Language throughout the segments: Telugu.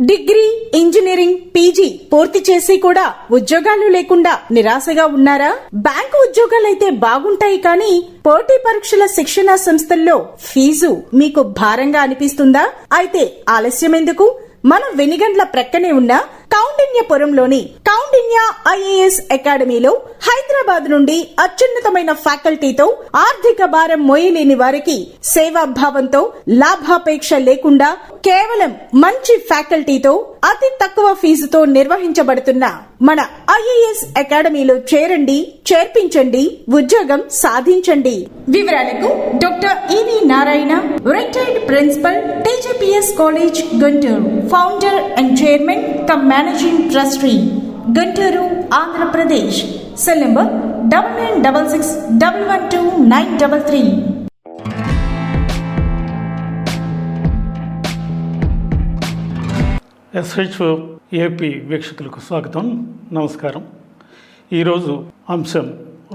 డిగ్రీ, ఇంజనీరింగ్, పీజీ పూర్తి చేసి కూడా ఉద్యోగాలు లేకుండా నిరాశగా ఉన్నారా? బ్యాంకు ఉద్యోగాలైతే బాగుంటాయి కానీ పోటీ పరీక్షల శిక్షణా సంస్థల్లో ఫీజు మీకు భారంగా అనిపిస్తుందా? అయితే ఆలస్యం ఎందుకు? మన వెనిగండ్ల ప్రక్కనే ఉన్న కౌండిన్యపురంలోని కౌండిన్య ఐఏఎస్ అకాడమీలో హైదరాబాద్ నుండి అత్యున్నతమైన ఫ్యాకల్టీతో ఆర్థిక భారం మోయలేని వారికి సేవాభావంతో లాభాపేక్ష లేకుండా కేవలం మంచి ఫ్యాకల్టీతో అతి తక్కువ ఫీజుతో నిర్వహించబడుతున్న మన ఐఏఎస్ అకాడమీలో చేరండి, చేర్పించండి, ఉద్యోగం సాధించండి. వివరాలకు doctor E V Narayana, retired principal, TGPS college, Guntur, founder and chairman cum managing trustee, Guntur, Andhra Pradesh. Cell number 9966112933. SHO AP వీక్షకులకు స్వాగతం, నమస్కారం. ఈరోజు అంశం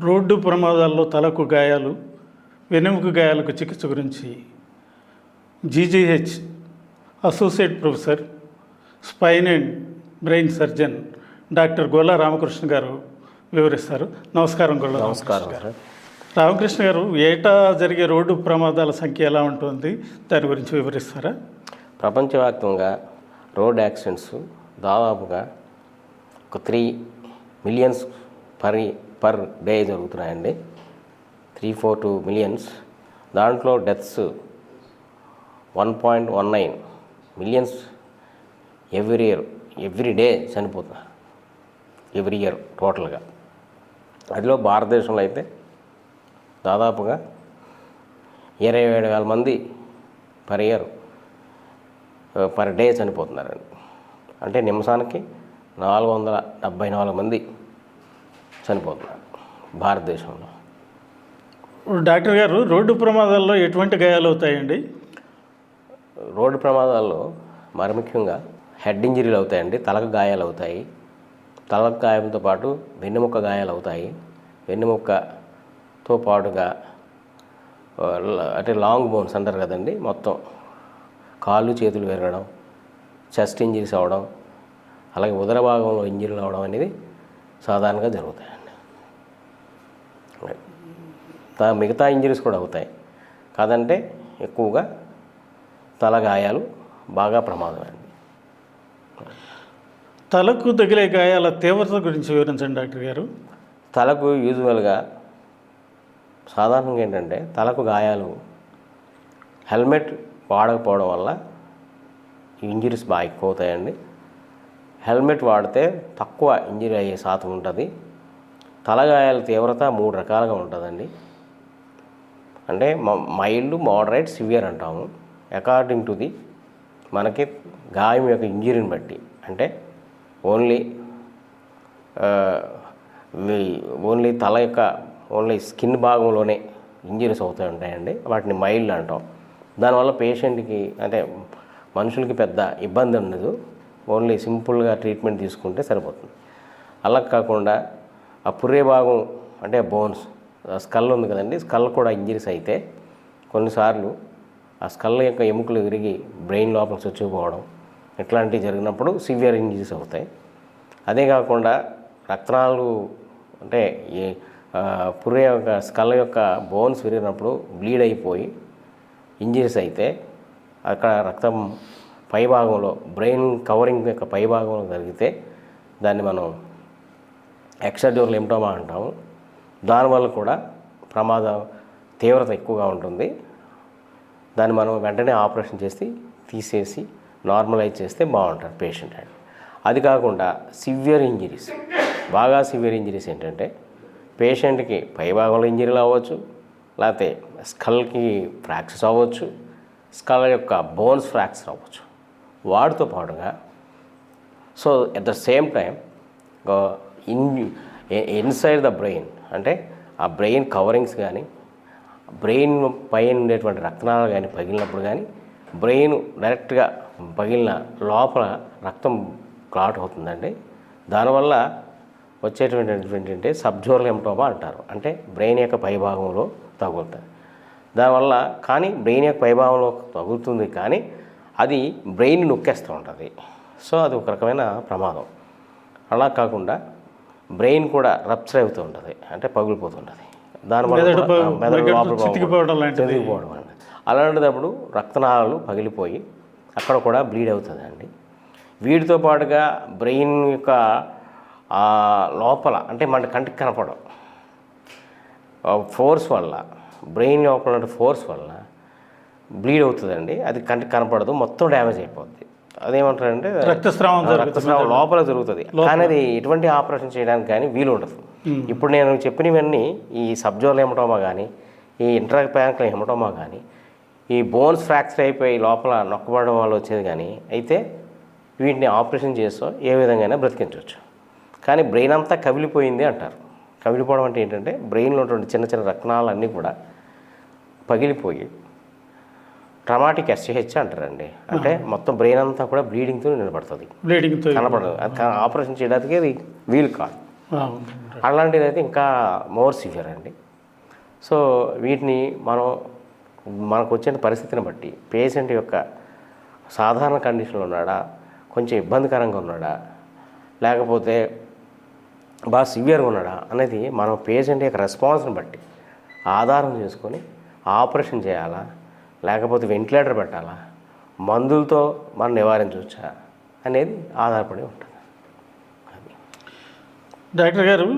రోడ్డు ప్రమాదాల్లో తలకు గాయాలు, వెన్నెముక గాయాలకు చికిత్స గురించి GGH associate professor, spine and brain surgeon doctor గొల్ల రామకృష్ణ గారు వివరిస్తారు. నమస్కారం గొల్ల. నమస్కారం రామకృష్ణ గారు, ఏటా జరిగే రోడ్డు ప్రమాదాల సంఖ్య ఎలా ఉంటుంది, దాని గురించి వివరిస్తారా? ప్రపంచవ్యాప్తంగా రోడ్ యాక్సిడెంట్స్ దాదాపుగా ఒక 3 మిలియన్స్ పర్ డే జరుగుతున్నాయండి. 342 మిలియన్స్. దాంట్లో డెత్స్ 1.19 మిలియన్స్ ఎవ్రీ డే చనిపోతున్నారు, ఎవ్రీ ఇయర్ టోటల్గా. అదిలో భారతదేశంలో అయితే దాదాపుగా 27,000 మంది పర్ డే చనిపోతున్నారండి. అంటే నిమిషానికి 474 మంది చనిపోతున్నారు భారతదేశంలో. డాక్టర్ గారు, రోడ్డు ప్రమాదాల్లో ఎటువంటి గాయాలు అవుతాయండి? రోడ్డు ప్రమాదాల్లో మరి ముఖ్యంగా హెడ్ ఇంజరీలు అవుతాయండి, తలకు గాయాలు అవుతాయి. తలకు గాయంతో పాటు వెన్నెముక గాయాలు అవుతాయి. వెన్నెముకతో పాటుగా అంటే లాంగ్ బోన్స్ అంటారు కదండి, మొత్తం కాళ్ళు చేతులు విరగడం, చెస్ట్ ఇంజరీస్ అవ్వడం, అలాగే ఉదర భాగంలో ఇంజరీలు అవ్వడం అనేది సాధారణంగా జరుగుతాయండి. మిగతా ఇంజరీస్ కూడా అవుతాయి కాదంటే ఎక్కువగా తల గాయాలు బాగా ప్రమాదం అండి. తలకు తగిలే గాయాల తీవ్రత గురించి వివరించండి డాక్టర్ గారు. తలకు యూజువల్గా సాధారణంగా ఏంటంటే తలకు గాయాలు హెల్మెట్ వాడకపోవడం వల్ల ఇంజరీస్ బాగా ఎక్కువ అవుతాయండి. హెల్మెట్ వాడితే తక్కువ ఇంజరీ అయ్యే శాతం ఉంటుంది. తలగాయాల తీవ్రత 3 రకాలుగా ఉంటుందండి. అంటే మైల్డ్, మోడరేట్, సివియర్ అంటాము. అకార్డింగ్ టు మనకి గాయం యొక్క ఇంజరీని బట్టి, అంటే ఓన్లీ తల యొక్క స్కిన్ భాగంలోనే ఇంజరీస్ అవుతూ ఉంటాయండి. వాటిని మైల్డ్ అంటాం. దానివల్ల పేషెంట్కి అంటే మనుషులకి పెద్ద ఇబ్బంది ఉండదు, ఓన్లీ సింపుల్గా ట్రీట్మెంట్ తీసుకుంటే సరిపోతుంది. అలా కాకుండా ఆ పుర్రే భాగం అంటే బోన్స్, స్కల్ ఉంది కదండి, స్కల్ కూడా ఇంజరీస్ అయితే కొన్నిసార్లు ఆ స్కల్ యొక్క ఎముకలు విరిగి బ్రెయిన్ లోపల చొచ్చుకుపోవడం ఇట్లాంటివి జరిగినప్పుడు సివియర్ ఇంజరీస్ అవుతాయి. అదే కాకుండా రక్తనాళాలు అంటే పుర్రే యొక్క స్కల్ యొక్క బోన్స్ విరిగినప్పుడు బ్లీడ్ అయిపోయి ఇంజరీస్ అయితే అక్కడ రక్తం పైభాగంలో బ్రెయిన్ కవరింగ్ యొక్క పైభాగంలో జరిగితే దాన్ని మనం ఎక్స్ట్రాడ్యూరల్ లింఫోమా అంటాము. దానివల్ల కూడా ప్రమాదం తీవ్రత ఎక్కువగా ఉంటుంది. దాన్ని మనం వెంటనే ఆపరేషన్ చేసి తీసేసి నార్మలైజ్ చేస్తే బాగుంటుంది పేషెంట్ అండి. అది కాకుండా సివియర్ ఇంజరీస్, బాగా సివియర్ ఇంజరీస్ ఏంటంటే పేషెంట్కి పైభాగంలో ఇంజరీలు అవ్వచ్చు, లేకపోతే స్కల్కి ఫ్రాక్చర్స్ అవ్వచ్చు, స్కల్ యొక్క బోన్స్ ఫ్రాక్చర్ అవ్వచ్చు. వాటితో పాటుగా so at the same time inside the brain అంటే ఆ బ్రెయిన్ కవరింగ్స్ కానీ, బ్రెయిన్ పైన ఉండేటువంటి రక్తనాళాలు కానీ పగిలినప్పుడు కానీ, బ్రెయిన్ డైరెక్ట్గా పగిలిన లోపల రక్తం క్లాట్ అవుతుందండి. దానివల్ల వచ్చేటువంటి ఏంటంటే సబ్జోరల్ లింఫోమా అంటారు. అంటే బ్రెయిన్ యొక్క పైభాగంలో తగులుతుంది. దానివల్ల కానీ బ్రెయిన్ యొక్క పైభాగంలో తగులుతుంది కానీ అది బ్రెయిన్ నొక్కేస్తూ ఉంటుంది. సో అది ఒక రకమైన ప్రమాదం. అలా కాకుండా బ్రెయిన్ కూడా రప్చర్ అవుతూ ఉంటుంది, అంటే పగిలిపోతుంటుంది. దానివల్ల మెదడు లోపల చితికిపోవడం చితికిపోవడం అండి. అలాంటిదప్పుడు రక్తనాళాలు పగిలిపోయి అక్కడ కూడా బ్లీడ్ అవుతుంది అండి. వీటితో పాటుగా బ్రెయిన్ యొక్క లోపల అంటే మన కంటికి కనపడం ఫోర్స్ వల్ల, బ్రెయిన్ లోపల ఫోర్స్ వల్ల బ్లీడ్ అవుతుందండి. అది కంటికి కనపడదు, మొత్తం డ్యామేజ్ అయిపోద్ది. అదేమంటారంటే రక్తస్రావం లోపల జరుగుతుంది. కానీ అది ఎటువంటి ఆపరేషన్ చేయడానికి కానీ వీలు ఉండదు. ఇప్పుడు నేను చెప్పినవన్నీ ఈ సబ్జోనల్ హెమటోమా కానీ, ఈ ఇంట్రాపాంక్యులర్ హెమటోమా కానీ, ఈ బోన్స్ ఫ్రాక్చర్ అయిపోయి లోపల నొక్కబడడం వల్ల వచ్చేది కానీ అయితే వీటిని ఆపరేషన్ చేస్తూ ఏ విధంగా బ్రతికించవచ్చు. కానీ బ్రెయిన్ అంతా కవిలిపోయింది అంటారు. కవిలిపోవడం అంటే ఏంటంటే బ్రెయిన్లో ఉన్నటువంటి చిన్న చిన్న రక్తనాళాలన్నీ కూడా పగిలిపోయి ట్రామాటిక్ ఎస్సిహెచ్ అంటారండి. అంటే మొత్తం బ్రెయిన్ అంతా కూడా బ్లీడింగ్తో నిలబడుతుంది, కనపడదు. అది ఆపరేషన్ చేయడానికి అది వీలు కాదు. అలాంటిది అయితే ఇంకా మోర్ సివియర్ అండి. సో వీటిని మనకు వచ్చిన పరిస్థితిని బట్టి పేషెంట్ యొక్క సాధారణ కండిషన్లో ఉన్నాడా, కొంచెం ఇబ్బందికరంగా ఉన్నాడా, లేకపోతే బాగా సివియర్గా ఉన్నాడా అనేది మనం పేషెంట్ యొక్క రెస్పాన్స్ని బట్టి ఆధారం చేసుకొని ఆపరేషన్ చేయాలా, లేకపోతే వెంటిలేటర్ పెట్టాలా, మందులతో మనం నివారించవచ్చా అనేది ఆధారపడి ఉంటుంది. డాక్టర్ గారు,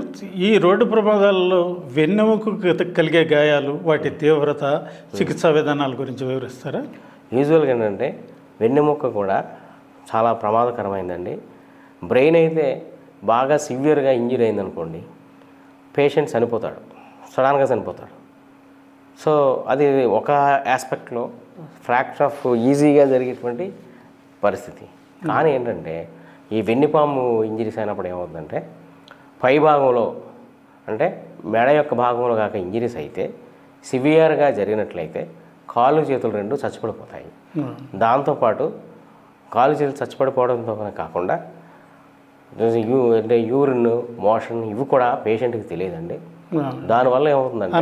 ఈ రోడ్డు ప్రమాదాల్లో వెన్నెముక కలిగే గాయాలు, వాటి తీవ్రత, చికిత్సా విధానాల గురించి వివరిస్తారా? యూజువల్గా ఏంటంటే వెన్నెముక కూడా చాలా ప్రమాదకరమైందండి. బ్రెయిన్ అయితే బాగా సివియర్గా ఇంజరీ అయిందనుకోండి, పేషెంట్ చనిపోతాడు, సడన్గా చనిపోతాడు. సో అది ఒక ఆస్పెక్ట్లో ఫ్రాక్చర్ ఆఫ్ ఈజీగా జరిగేటువంటి పరిస్థితి. కానీ ఏంటంటే ఈ వెన్నుపాము ఇంజరీస్ అయినప్పుడు ఏమవుతుందంటే పై భాగంలో అంటే మెడ యొక్క భాగంలో కాక ఇంజరీస్ అయితే సివియర్గా జరిగినట్లయితే కాళ్ళు చేతులు రెండు చచ్చిపడిపోతాయి. దాంతోపాటు కాళ్ళు చేతులు చచ్చిపడిపోవడంతో కాకుండా అంటే యూరిన్, మోషన్ ఇవి కూడా పేషెంట్కి తెలియదండి. దానివల్ల ఏమవుతుందంటే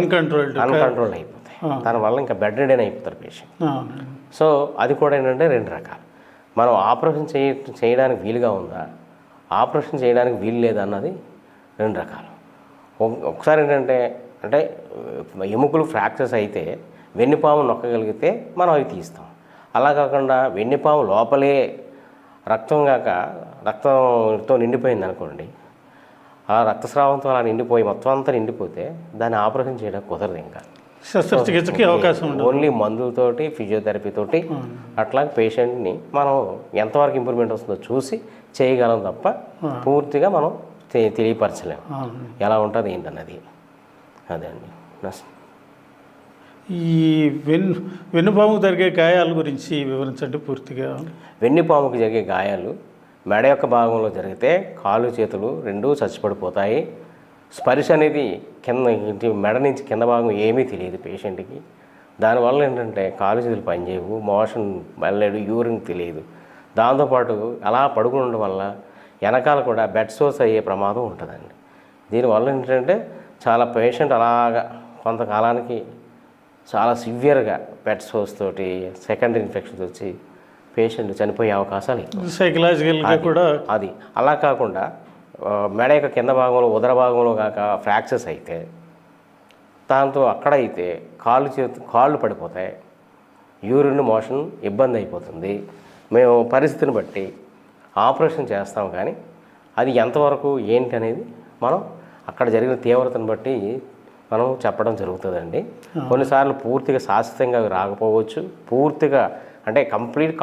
అన్కంట్రోల్డ్ అయిపోతాయి. దానివల్ల ఇంకా బెడ్ రిడెన్ అయిపోతారు పేషెంట్. సో అది కూడా ఏంటంటే రెండు రకాలు. మనం ఆపరేషన్ చేయడానికి వీలుగా ఉందా, ఆపరేషన్ చేయడానికి వీలు లేదా అన్నది రెండు రకాలు. ఒకసారి ఏంటంటే అంటే ఎముకలు ఫ్రాక్చర్స్ అయితే వెన్నుపాము నొక్కగలిగితే మనం అవి తీస్తాం. అలా కాకుండా వెన్నుపాము లోపలే రక్తంతో నిండిపోయింది అనుకోండి, ఆ రక్తస్రావంతో అలా నిండిపోయి మొత్తం అంతా నిండిపోతే దాన్ని ఆపరేషన్ చేయడానికి కుదరదు. ఇంకా శస్త్రచికిత్సకి అవకాశం ఉండదు. ఓన్లీ మందులతోటి, ఫిజియోథెరపీ తోటి అట్లా పేషెంట్ని మనం ఎంతవరకు ఇంప్రూవ్మెంట్ వస్తుందో చూసి చేయగలం తప్ప పూర్తిగా మనం తెలియపరచలేము ఎలా ఉంటుంది ఏంటన్నది. అదే అండి. ఈ వెన్నుపాముకు జరిగే గాయాల గురించి వివరించండి పూర్తిగా. వెన్నుపాముకు జరిగే గాయాలు మెడ యొక్క భాగంలో జరిగితే కాళ్ళు చేతులు రెండూ చచ్చిపడిపోతాయి. స్పర్శ అనేది మెడ నుంచి కింద భాగం ఏమీ తెలియదు పేషెంట్కి. దానివల్ల ఏంటంటే కాళ్ళు చేతులు పనిచేయవు, మోషన్ వెళ్ళలేడు, యూరిన్ తెలియదు. దాంతోపాటు అలా పడుకుని ఉండడం వల్ల వెనకాల కూడా బెడ్ సోర్స్ అయ్యే ప్రమాదం ఉంటుందండి. దీనివల్ల ఏంటంటే చాలా పేషెంట్ అలాగా కొంతకాలానికి చాలా సివియర్గా బెడ్ సోర్స్ తోటి సెకండరీ ఇన్ఫెక్షన్స్ వచ్చి పేషెంట్ చనిపోయే అవకాశాలు సైకలాజికల్గా కూడా. అది అలా కాకుండా మెడ యొక్క కింద భాగంలో, ఉదర భాగంలో కాక ఫ్రాక్చర్స్ అయితే దాంతో అక్కడైతే కాళ్ళు పడిపోతాయి, యూరిన్, మోషన్ ఇబ్బంది అయిపోతుంది. మేము పరిస్థితిని బట్టి ఆపరేషన్ చేస్తాం, కానీ అది ఎంతవరకు ఏంటి అనేది మనం అక్కడ జరిగిన తీవ్రతను బట్టి మనం చెప్పడం జరుగుతుందండి. కొన్నిసార్లు పూర్తిగా శాశ్వతంగా రాకపోవచ్చు, పూర్తిగా అంటే కంప్లీట్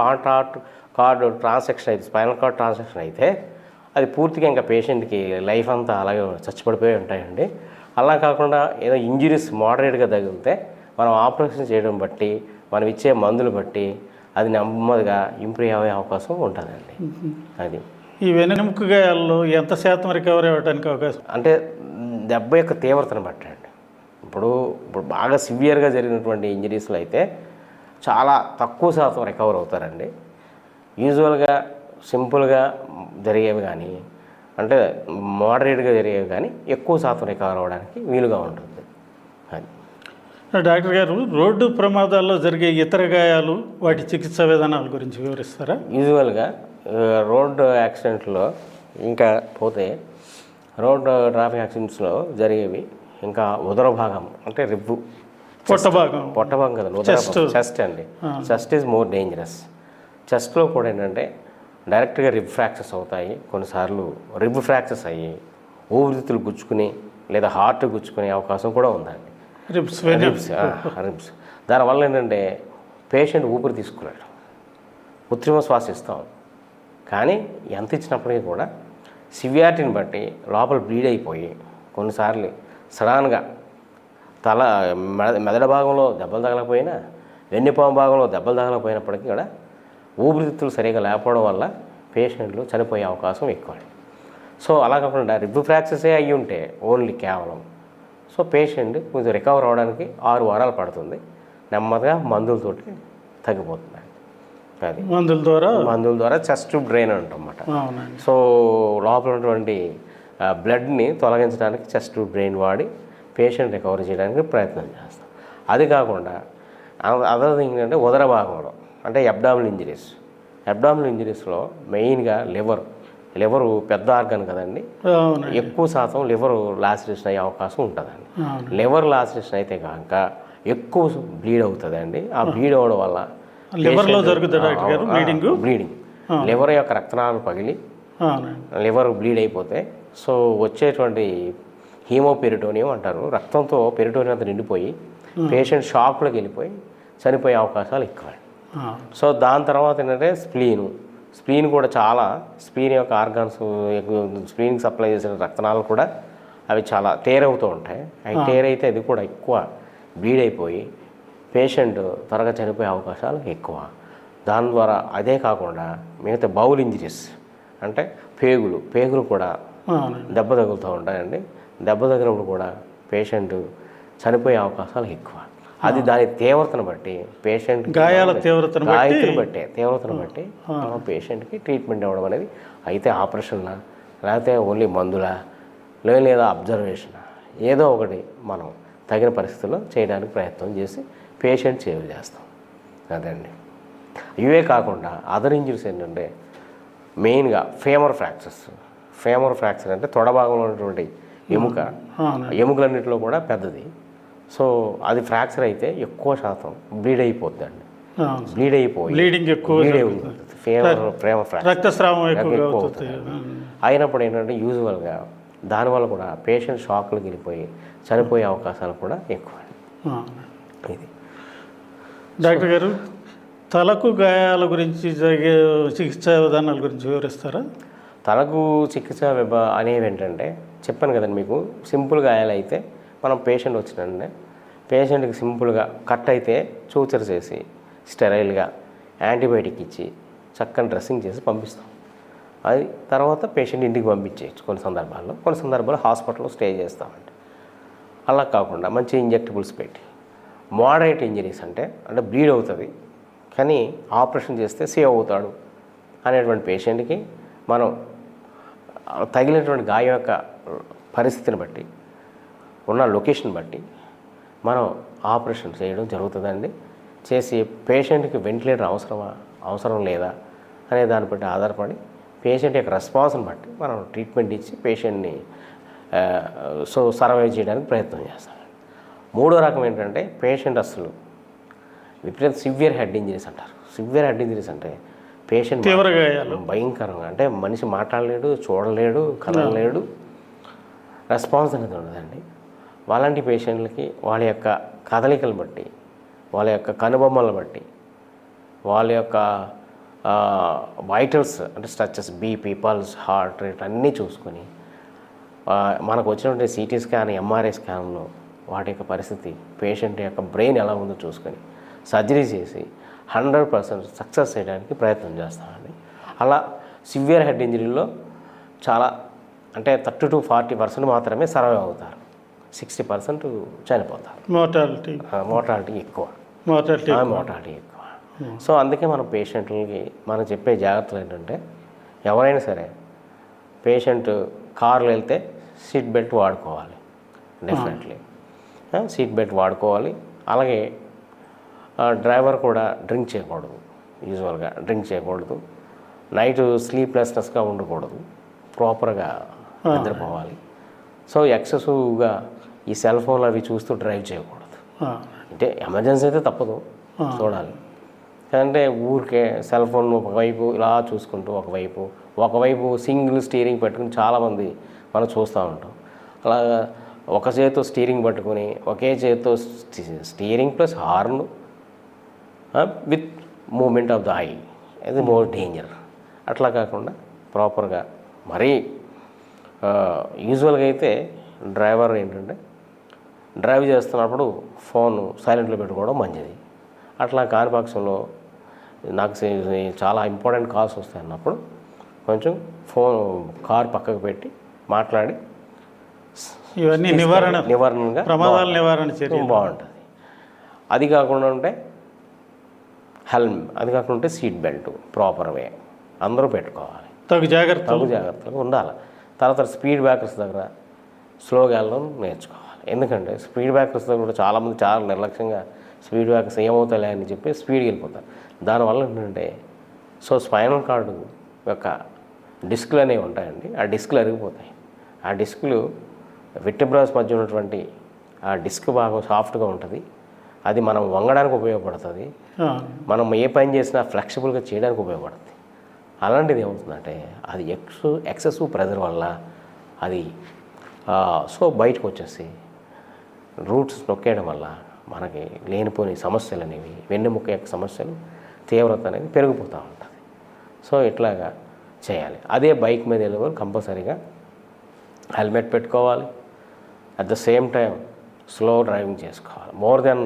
కార్డ్ ట్రాన్సాక్షన్ అయితే, స్పైనల్ కార్డ్ ట్రాన్సాక్షన్ అయితే అది పూర్తిగా ఇంకా పేషెంట్కి లైఫ్ అంతా అలాగే చచ్చిపడిపోయి ఉంటాయండి. అలా కాకుండా ఏదో ఇంజురీస్ మోడరేట్గా తగిలితే మనం ఆపరేషన్ చేయడం బట్టి, మనం ఇచ్చే మందులు బట్టి అది నెమ్మదిగా ఇంప్రూవ్ అయ్యే అవకాశం ఉంటుందండి. అది ఈ వెన్నెముక గాయాల్లో ఎంత శాతం రికవరీ అవ్వడానికి అవకాశం? అంటే దెబ్బ యొక్క తీవ్రతను బట్టి అండి. ఇప్పుడు బాగా సివియర్గా జరిగినటువంటి ఇంజరీస్లో అయితే చాలా తక్కువ శాతం రికవర్ అవుతారండి. యూజువల్గా సింపుల్గా జరిగేవి కానీ, అంటే మోడరేట్గా జరిగేవి కానీ ఎక్కువ శాతం రికవర్ అవ్వడానికి వీలుగా ఉంటుంది. అది డాక్టర్ గారు, రోడ్డు ప్రమాదాల్లో జరిగే ఇతర గాయాలు, వాటి చికిత్సా విధానాల గురించి వివరిస్తారా? యూజువల్గా రోడ్ యాక్సిడెంట్లో ఇంకా పోతే రోడ్ ట్రాఫిక్ యాక్సిడెంట్స్లో జరిగేవి ఇంకా ఉదర భాగం అంటే రిబ్బు పొట్ట భాగం కదా ఉదర చెస్ట్ అండి. Chest is more dangerous. చెస్ట్లో కూడా ఏంటంటే డైరెక్ట్గా రిబ్ ఫ్రాక్చర్స్ అవుతాయి. కొన్నిసార్లు రిబ్ ఫ్రాక్చర్స్ అయ్యి ఊపిరితిత్తులు గుచ్చుకుని లేదా హార్ట్ గుచ్చుకునే అవకాశం కూడా ఉందండి. రిబ్స్ దానివల్ల ఏంటంటే పేషెంట్ ఊపిరి తీసుకున్నాడు, కృత్రిమ శ్వాస ఇస్తాం, కానీ ఎంత ఇచ్చినప్పటికీ కూడా సివియారిటీని బట్టి లోపల బ్లీడ్ అయిపోయి కొన్నిసార్లు సడన్గా తల మెదడు భాగంలో దెబ్బలు తగలకపోయినా వెన్నుపాము భాగంలో దెబ్బలు తగలకపోయినప్పటికీ కూడా ఊపిరితిత్తులు సరిగా లేకపోవడం వల్ల పేషెంట్లు చనిపోయే అవకాశం ఎక్కువ. సో అలా కాకుండా రిబ్ ఫ్రాక్చర్సే అయ్యి ఉంటే ఓన్లీ కేవలం సో పేషెంట్ కొంచెం రికవర్ అవ్వడానికి 6 వారాలు పడుతుంది. నెమ్మదిగా మందులతోటి తగ్గిపోతుంది. అది మందుల ద్వారా చెస్ట్ డ్రైన్ అంటమాట. సో లోపల ఉన్నటువంటి బ్లడ్ని తొలగించడానికి చెస్ట్ డ్రైన్ వాడి పేషెంట్ రికవర్ చేయడానికి ప్రయత్నం చేస్తాం. అది కాకుండా అదర్ థింగ్ అంటే ఉదర భాగంలో అంటే అబ్డామినల్ ఇంజరీస్లో మెయిన్గా లివరు పెద్ద ఆర్గన్ కదండి. ఎక్కువ శాతం లివర్ లాసిరేషన్ అయ్యే అవకాశం ఉంటుందండి. లివర్ లాసిరేషన్ అయితే కనుక ఎక్కువ బ్లీడ్ అవుతుందండి. ఆ బ్లీడ్ అవ్వడం వల్ల బ్లీడింగ్ లివర్ యొక్క రక్తనాళాలు పగిలి లివర్ బ్లీడ్ అయిపోతే సో వచ్చేటువంటి హీమోపెరిటోనియం అంటారు. రక్తంతో పెరిటోనియం అంతా నిండిపోయి పేషెంట్ షాక్లోకి వెళ్ళిపోయి చనిపోయే అవకాశాలు ఎక్కువ. సో దాని తర్వాత ఏంటంటే స్ప్లీన్ కూడా చాలా స్ప్లీన్ యొక్క ఆర్గాన్స్ స్ప్లీన్కి సప్లై చేసిన రక్తనాళాలు కూడా అవి చాలా టేర్ అవుతూ ఉంటాయి. అవి టేర్ అయితే అది కూడా ఎక్కువ బ్లీడ్ అయిపోయి పేషెంట్ త్వరగా చనిపోయే అవకాశాలు ఎక్కువ. దాని ద్వారా అదే కాకుండా మిగతా బౌల్ ఇంజరీస్ అంటే పేగులు కూడా దెబ్బ తగులుతూ ఉంటాయండి. దెబ్బ తగినప్పుడు కూడా పేషెంట్ చనిపోయే అవకాశాలు ఎక్కువ. అది దాని తీవ్రతను బట్టి పేషెంట్ గాయాల తీవ్రతను బట్టి పేషెంట్కి ట్రీట్మెంట్ ఇవ్వడం అనేది అయితే ఆపరేషన్లా లేకపోతే ఓన్లీ మందులా లేదా అబ్జర్వేషనా ఏదో ఒకటి మనం తగిన పరిస్థితుల్లో చేయడానికి ప్రయత్నం చేసి పేషెంట్ సేవ్ చేస్తాం. అదండి. ఇవే కాకుండా అదర్ ఇంజరీస్ ఏంటంటే మెయిన్గా ఫేమర్ ఫ్రాక్చర్ అంటే తొడ భాగంలో ఉన్నటువంటి ఎముకలన్నింటిలో కూడా పెద్దది. సో అది ఫ్రాక్చర్ అయితే ఎక్కువ శాతం బ్లీడ్ అయిపోద్దండి. బ్లీడ్ అయినప్పుడు ఏంటంటే యూజువల్గా దానివల్ల కూడా పేషెంట్ షాక్లకు వెళ్ళిపోయి చనిపోయే అవకాశాలు కూడా ఎక్కువ. ఇది డాక్టర్ గారు తలకు గాయాల గురించి జరిగే చికిత్సా విధానాల గురించి వివరిస్తారా? తలకు చికిత్స అనేవి ఏంటంటే చెప్పాను కదండి మీకు, సింపుల్ గాయాలు అయితే మనం పేషెంట్ వచ్చినంటే పేషెంట్కి సింపుల్గా కట్ అయితే చూచర్ చేసి స్టెరైల్గా యాంటీబయాటిక్ ఇచ్చి చక్కని డ్రెస్సింగ్ చేసి పంపిస్తాం. అది తర్వాత పేషెంట్ ఇంటికి పంపించేయచ్చు. కొన్ని సందర్భాల్లో హాస్పిటల్లో స్టే చేస్తామండి. అలా కాకుండా మంచి ఇంజెక్టబుల్స్ పెట్టి మోడరేట్ ఇంజరీస్ అంటే బ్లీడ్ అవుతుంది కానీ ఆపరేషన్ చేస్తే సేవ్ అవుతాడు అనేటువంటి పేషెంట్కి మనం తగిలినటువంటి గాయం యొక్క పరిస్థితిని బట్టి ఉన్న లొకేషన్ బట్టి మనం ఆపరేషన్ చేయడం జరుగుతుందండి. చేసి పేషెంట్కి వెంటిలేటర్ అవసరం లేదా అనే దాన్ని బట్టి ఆధారపడి పేషెంట్ యొక్క రెస్పాన్స్ని బట్టి మనం ట్రీట్మెంట్ ఇచ్చి పేషెంట్ని సర్వైవ్ చేయడానికి ప్రయత్నం చేస్తాం. మూడో రకం ఏంటంటే పేషెంట్ అసలు విపరీత సివియర్ హెడ్ ఇంజరీస్ అంటారు. సివియర్ హెడ్ ఇంజరీస్ అంటే పేషెంట్ భయంకరంగా అంటే మనిషి మాట్లాడలేడు, చూడలేడు, కదలలేడు, రెస్పాన్స్ అనేది ఉండదండి. అలాంటి పేషెంట్లకి వాళ్ళ యొక్క కదలికలు బట్టి, వాళ్ళ యొక్క కనుబొమ్మలను బట్టి, వాళ్ళ యొక్క వైటల్స్ అంటే structures BP, pulse, heart rate అన్నీ చూసుకొని మనకు వచ్చినటువంటి సిటీ స్కాన్, ఎంఆర్ఐ స్కాన్లో వాటి యొక్క పరిస్థితి, పేషెంట్ యొక్క బ్రెయిన్ ఎలా ఉందో చూసుకొని సర్జరీ చేసి 100% సక్సెస్ చేయడానికి ప్రయత్నం చేస్తామండి. అలా సివియర్ హెడ్ ఇంజరీలో చాలా అంటే 30 to 40% మాత్రమే సర్వైవ్ అవుతారు. 60% చనిపోతారు. మోర్టాలిటీ ఎక్కువ. సో అందుకే మన పేషెంట్లకి మనం చెప్పే జాగ్రత్తలు ఏంటంటే ఎవరైనా సరే పేషెంట్ కార్లో వెళ్తే సీట్ బెల్ట్ వాడుకోవాలి. డెఫినెట్లీ సీట్ బెల్ట్ వాడుకోవాలి. అలాగే డ్రైవర్ కూడా డ్రింక్ చేయకూడదు. యూజువల్గా డ్రింక్ చేయకూడదు. నైట్ స్లీప్లెస్నెస్గా ఉండకూడదు, ప్రాపర్గా నిద్రపోవాలి. సో ఎక్సెసివ్గా ఈ సెల్ ఫోన్లు అవి చూస్తూ డ్రైవ్ చేయకూడదు. అంటే ఎమర్జెన్సీ అయితే తప్పదు చూడాలి, అంటే ఊరికే సెల్ ఫోన్ ఒకవైపు ఇలా చూసుకుంటూ ఒకవైపు సింగిల్ స్టీరింగ్ పెట్టుకుని చాలామంది మనం చూస్తూ ఉంటాం. అలాగా ఒక చేతితో స్టీరింగ్ పట్టుకొని ఒకే చేతితో steering plus horn with moment of the eye, ఇది మోర్ డేంజర్. అట్లా కాకుండా ప్రాపర్గా మరీ యూజువల్గా అయితే డ్రైవర్ ఏంటంటే డ్రైవ్ చేస్తున్నప్పుడు ఫోన్ సైలెంట్లో పెట్టుకోవడం మంచిది. అట్లా కాని పక్షంలో నాకు చాలా ఇంపార్టెంట్ కాల్స్ వస్తాయి అన్నప్పుడు కొంచెం ఫోన్ కార్ పక్కకు పెట్టి మాట్లాడి ఇవన్నీ నివారణగా ప్రమాదాల నివారణ చర్య బాగుంటుంది. అది కాకుండా ఉంటే అది కాకుండా ఉంటే సీట్ బెల్ట్ ప్రాపర్ వే అందరూ పెట్టుకోవాలి, తగు జాగ్రత్తగా ఉండాలి. తర్వాత స్పీడ్ బ్రేకర్స్ దగ్గర స్లోగా వెళ్ళడం నేర్చుకోవాలి. ఎందుకంటే స్పీడ్ బ్రేకర్స్ దగ్గర కూడా చాలామంది చాలా నిర్లక్ష్యంగా స్పీడ్ బ్రేకర్స్ ఏమవుతాయి అని చెప్పి స్పీడ్కి వెళ్ళిపోతారు. దానివల్ల ఏంటంటే స్పైనల్ కార్డు యొక్క డిస్క్లు అనేవి ఉంటాయండి, ఆ డిస్క్లు అరిగిపోతాయి. ఆ డిస్క్లు విర్టెబ్రాస్ మధ్య ఉన్నటువంటి ఆ డిస్క్ భాగం సాఫ్ట్గా ఉంటుంది, అది మనం వంగడానికి ఉపయోగపడుతుంది, మనం ఏ పని చేసినా ఫ్లెక్సిబుల్గా చేయడానికి ఉపయోగపడుతుంది. అలాంటిది ఏమవుతుందంటే అది ఎక్సెసివ్ ప్రెజర్ వల్ల అది బయటకు వచ్చేసి రూట్స్ నొక్కేయడం వల్ల మనకి లేనిపోని సమస్యలు అనేవి, వెన్నెముక యొక్క సమస్యలు తీవ్రత అనేది పెరిగిపోతూ ఉంటుంది. ఇట్లాగా చేయాలి. అదే బైక్ మీద వెళ్ళేవారు కంపల్సరీగా హెల్మెట్ పెట్టుకోవాలి. At the same time slow driving చేసుకోవాలి. మోర్ దెన్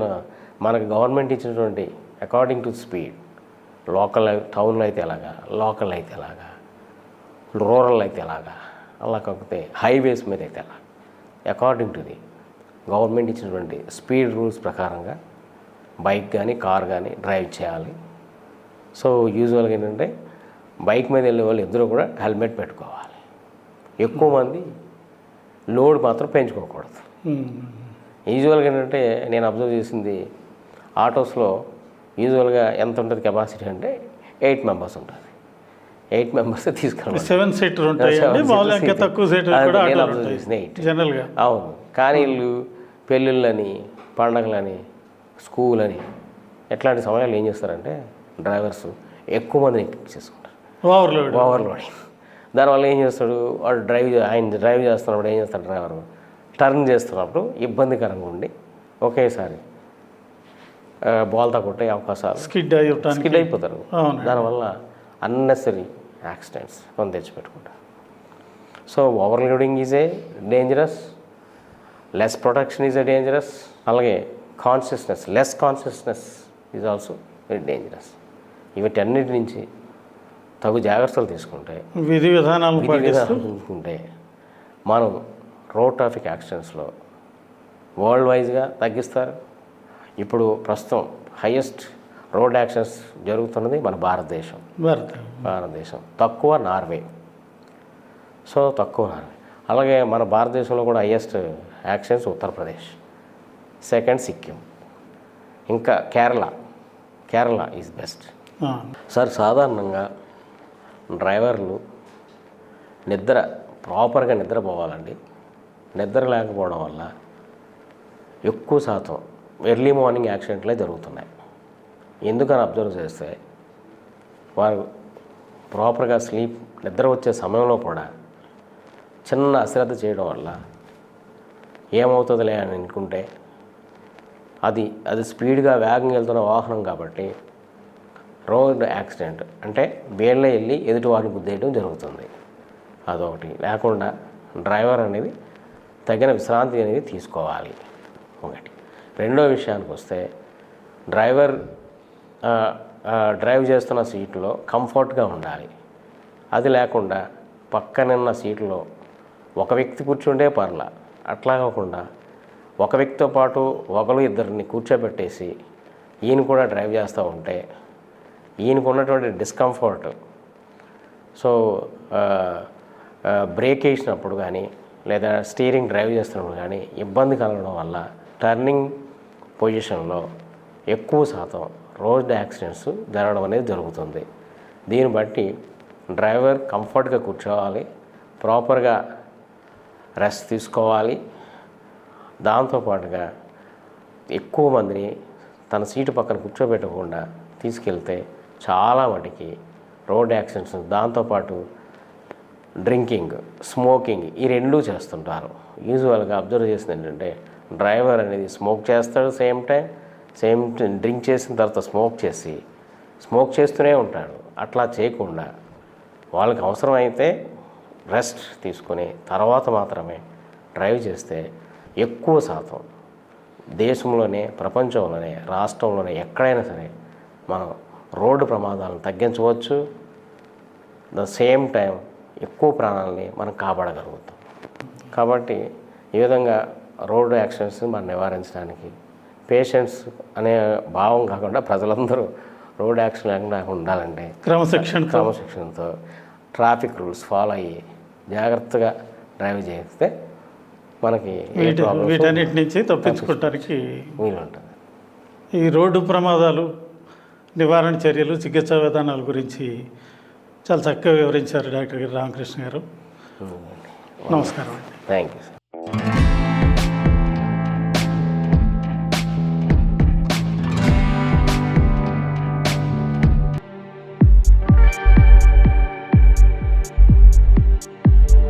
మనకి గవర్నమెంట్ ఇచ్చినటువంటి అకార్డింగ్ టు స్పీడ్, టౌన్లో అయితే ఎలాగా, లోకల్ అయితే ఎలాగా, రూరల్ అయితే ఎలాగా, అలా కాకపోతే హైవేస్ మీద అయితే ఎలా, అకార్డింగ్ టు ది గవర్నమెంట్ ఇచ్చినటువంటి స్పీడ్ రూల్స్ ప్రకారంగా బైక్ కానీ కార్ కానీ డ్రైవ్ చేయాలి. యూజువల్గా ఏంటంటే బైక్ మీద వెళ్ళే వాళ్ళు ఇద్దరు కూడా హెల్మెట్ పెట్టుకోవాలి. ఎక్కువ మంది లోడ్ మాత్రం పెంచుకోకూడదు. యూజువల్గా ఏంటంటే నేను అబ్జర్వ్ చేసింది ఆటోస్లో యూజువల్గా ఎంత ఉంటుంది కెపాసిటీ అంటే 8 మెంబర్స్ ఉంటుంది. 8 మెంబర్స్ తీసుకురావాలి. 7 సీటర్ ఉంటాయి, తక్కువ సీటర్ కూడా జనరల్గా. అవును, కానీ వీళ్ళు పెళ్ళిళ్ళని, పండగలని, స్కూల్ అని ఎట్లాంటి సమయాలు ఏం చేస్తారంటే డ్రైవర్స్ ఎక్కువ మందిని ఎక్కించేసుకుంటారు, ఓవర్లోడింగ్. దానివల్ల ఏం చేస్తాడు వాడు డ్రైవ్ చేస్తున్నప్పుడు ఏం చేస్తాడు డ్రైవర్ టర్న్ చేస్తున్నప్పుడు ఇబ్బందికరంగా ఉండి ఒకేసారి బోల్తా కొట్టే అవకాశాలు, స్కిడ్ అయిపోతారు. దానివల్ల అన్నెసరీ యాక్సిడెంట్స్ మనం తెచ్చిపెట్టుకుంటారు. Overloading is a dangerous, less protection is a dangerous, అలాగే less consciousness is also very dangerous. వీటన్నిటి నుంచి తగు జాగ్రత్తలు తీసుకుంటే, విధి విధానాలు తీసుకుంటే మనం రోడ్ ట్రాఫిక్ యాక్సిడెంట్స్లో వరల్డ్ వైజ్గా తగ్గిస్తారు. ఇప్పుడు ప్రస్తుతం హైయెస్ట్ రోడ్ యాక్సిడెంట్స్ జరుగుతున్నది మన భారతదేశం. తక్కువ నార్వే. అలాగే మన భారతదేశంలో కూడా highest accidents Uttar Pradesh, second Sikkim, ఇంకా కేరళ ఈజ్ బెస్ట్. సాధారణంగా డ్రైవర్లు ప్రాపర్గా నిద్రపోవాలండి. నిద్ర లేకపోవడం వల్ల ఎక్కువ శాతం ఎర్లీ మార్నింగ్ యాక్సిడెంట్లే జరుగుతున్నాయి. ఎందుకని అబ్జర్వ్ చేస్తే వారు ప్రాపర్గా నిద్ర వచ్చే సమయంలో కూడా చిన్న అశ్రద్ధ చేయడం వల్ల ఏమవుతుందిలే అని అనుకుంటే అది స్పీడ్గా వేగంగా వెళ్తున్న వాహనం కాబట్టి రోడ్ యాక్సిడెంట్ అంటే వీళ్ళే వెళ్ళి ఎదుటి వారిని గుద్దేయడం జరుగుతుంది. అదొకటి. లేకుండా డ్రైవర్ అనేది తగిన విశ్రాంతి అనేది తీసుకోవాలి ఒకటి. రెండో విషయానికి వస్తే డ్రైవ్ చేస్తున్న సీట్లో కంఫర్ట్గా ఉండాలి. అది లేకుండా పక్కనున్న సీట్లో ఒక వ్యక్తి కూర్చుంటే పర్లా, అట్లా కాకుండా ఒక వ్యక్తితో పాటు ఇద్దరిని కూర్చోబెట్టేసి ఈయన కూడా డ్రైవ్ చేస్తూ ఉంటే ఈయనకు ఉన్నటువంటి డిస్కంఫర్ట్, బ్రేక్ వేసినప్పుడు కానీ లేదా స్టీరింగ్ డ్రైవ్ చేస్తున్నప్పుడు కానీ ఇబ్బంది కలగడం వల్ల టర్నింగ్ పొజిషన్లో ఎక్కువ శాతం రోడ్ యాక్సిడెంట్స్ జరగడం అనేది జరుగుతుంది. దీన్ని బట్టి డ్రైవర్ కంఫర్ట్గా కూర్చోవాలి, ప్రాపర్గా రెస్ట్ తీసుకోవాలి. దాంతోపాటుగా ఎక్కువ మందిని తన సీటు పక్కన కూర్చోబెట్టకుండా తీసుకెళ్తే చాలా మటుకి రోడ్ యాక్సిడెంట్స్, దాంతోపాటు డ్రింకింగ్, స్మోకింగ్ ఈ రెండూ చేస్తుంటారు. యూజువల్గా అబ్జర్వ్ చేసింది ఏంటంటే డ్రైవర్ అనేది స్మోక్ చేస్తాడు, సేమ్ డ్రింక్ చేసిన తర్వాత స్మోక్ చేస్తూనే ఉంటాడు. అట్లా చేయకుండా వాళ్ళకి అవసరమైతే రెస్ట్ తీసుకొని తర్వాత మాత్రమే డ్రైవ్ చేస్తే ఎక్కువ శాతం దేశంలోనే, ప్రపంచంలోనే, రాష్ట్రంలోనే ఎక్కడైనా సరే మనం రోడ్డు ప్రమాదాలను తగ్గించవచ్చు. ద సేమ్ టైం ఎక్కువ ప్రాణాలని మనం కాపాడగలుగుతాం. కాబట్టి ఈ విధంగా రోడ్డు యాక్సిడెంట్స్ మనం నివారించడానికి పేషెంట్స్ అనే భావం కాకుండా ప్రజలందరూ రోడ్ యాక్సిడెంట్ లేకుండా ఉండాలంటే క్రమశిక్షణతో ట్రాఫిక్ రూల్స్ ఫాలో అయ్యి జాగ్రత్తగా డ్రైవ్ చేస్తే మనకి వీటన్నిటి నుంచి తప్పించుకోవడానికి వీలుంటుంది. ఈ రోడ్డు ప్రమాదాలు నివారణ చర్యలు, చికిత్సా విధానాల గురించి చాలా చక్కగా వివరించారు డాక్టర్ గారు రామకృష్ణ గారు. నమస్కారం. Thank you sir.